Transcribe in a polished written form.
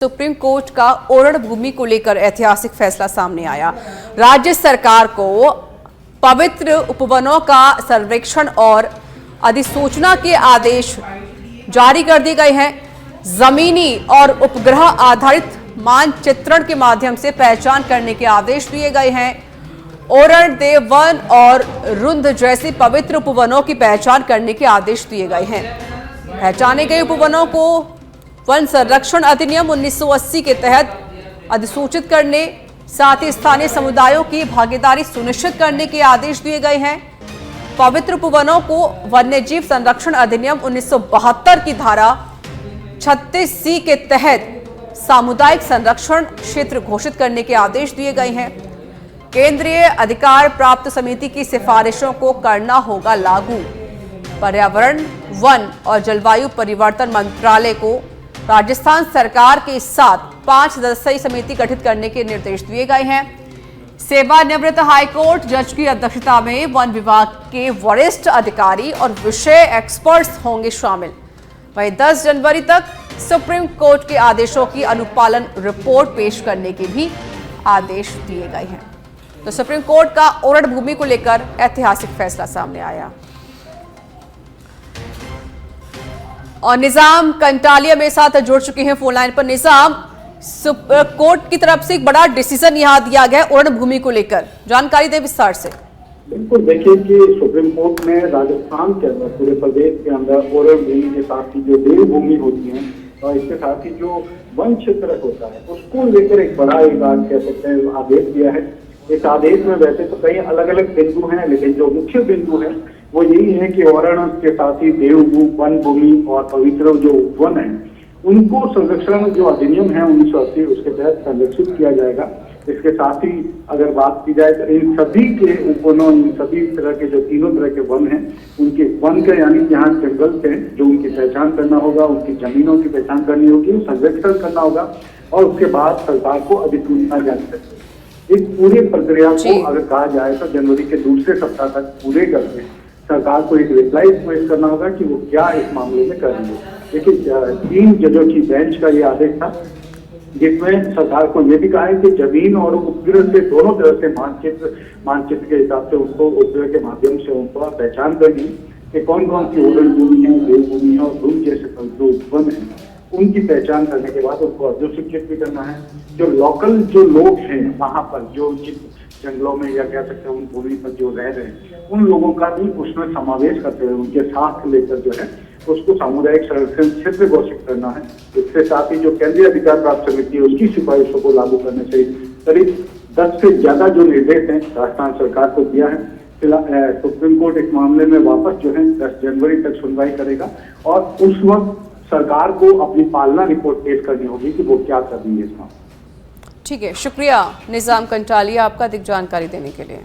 Supreme court का ओरण भूमि को लेकर ऐतिहासिक फैसला सामने आया। राज्य सरकार को पवित्र उपवनों का सर्वेक्षण और अधिसूचना के आदेश जारी कर दिए गए हैं। जमीनी और उपग्रह आधारित मानचित्रण के माध्यम से पहचान करने के आदेश दिए गए हैं। ओरण, देव वन और रुंद जैसे पवित्र उपवनों की पहचान करने के आदेश दिए गए हैं। पहचाने गए उपवनों को वन संरक्षण अधिनियम 1980 के तहत अधिसूचित करने, साथ ही स्थानीय समुदायों की भागीदारी सुनिश्चित करने के आदेश दिए गए हैं। पवित्र उपवनों को वन्यजीव संरक्षण अधिनियम 1972 की धारा 36C के तहत सामुदायिक संरक्षण क्षेत्र घोषित करने के आदेश दिए गए हैं। केंद्रीय अधिकार प्राप्त समिति की सिफारिशों को करना होगा लागू। पर्यावरण, वन और जलवायु परिवर्तन मंत्रालय को राजस्थान सरकार के साथ 5 सदस्यीय समिति गठित करने के निर्देश दिए गए हैं। सेवानिवृत्त हाईकोर्ट जज की अध्यक्षता में वन विभाग के वरिष्ठ अधिकारी और विषय एक्सपर्ट्स होंगे शामिल। वहीं 10 जनवरी तक सुप्रीम कोर्ट के आदेशों की अनुपालन रिपोर्ट पेश करने के भी आदेश दिए गए हैं। तो सुप्रीम कोर्ट का ओरण भूमि को लेकर ऐतिहासिक फैसला सामने आया। और निजाम कंटालिया मेरे साथ जुड़ चुके हैं फोन लाइन पर। निजाम, कोर्ट की तरफ से एक बड़ा डिसीजन यहाँ दिया गया ओरण भूमि को लेकर, जानकारी दें विस्तार से। बिल्कुल, देखिए कि सुप्रीम कोर्ट ने राजस्थान के अंदर, पूरे प्रदेश के अंदर ओरण भूमि के साथ ही जो देव भूमि होती है और इसके साथ ही जो वन क्षेत्र होता है उसको लेकर एक बड़ा कह सकते हैं आदेश दिया है। इस आदेश में वैसे तो कई अलग अलग बिंदु हैं, लेकिन जो मुख्य बिंदु है वो यही है कि ओरण के साथ ही देव वन भूमि और पवित्र जो वन है उनको संरक्षण जो अधिनियम है 1980 उसके तहत संरक्षित किया जाएगा। इसके साथ ही अगर बात की जाए तो इन सभी के उपवनों, इन सभी तरह के जो तीनों तरह के वन हैं उनके वन का यानी यहाँ जंगल हैं जो उनकी पहचान करना होगा, उनकी जमीनों की पहचान करनी होगी, संरक्षण करना होगा और उसके बाद सरकार को अधिसूचना जारी करनी होगी। इस पूरी प्रक्रिया को अगर कहा जाए तो जनवरी के दूसरे सप्ताह तक पूरे करके सरकार को एक रिप्लाई पेश करना होगा कि वो क्या इस मामले में करेंगे। देखिए 3 जजों की बेंच का ये आदेश था जिसमें सरकार को ये भी कहा है कि जमीन और उपग्रह से दोनों तरह से मानचित्र के हिसाब से उनको उपग्रह के माध्यम से उनको पहचान करनी कि कौन कौन सी ओरण भूमि है, देव भूमि है और धूम जैसे जो वन है उनकी पहचान करने के बाद उनको अधिसूचित भी करना है। जो लोकल जो लोग हैं वहां पर, जो जंगलों में या कह सकते हैं उन भूमि पर जो रह रहे हैं उन लोगों का भी उसमें समावेश करते हुए उनके साथ लेकर जो है उसको सामुदायिक संरक्षण क्षेत्र घोषित करना है। इसके साथ ही जो केंद्रीय अधिकार प्राप्त समिति है उसकी सिफारिशों को लागू करने चाहिए। करीब 10 से ज्यादा जो निर्देश हैं राजस्थान सरकार को दिया है। फिलहाल सुप्रीम कोर्ट इस मामले में वापस जो है 10 जनवरी तक सुनवाई करेगा और उस वक्त सरकार को अपनी पालना रिपोर्ट पेश करनी होगी कि वो क्या कर रही है इस मामले। ठीक है, शुक्रिया निजाम कंटालिया आपका अधिक जानकारी देने के लिए।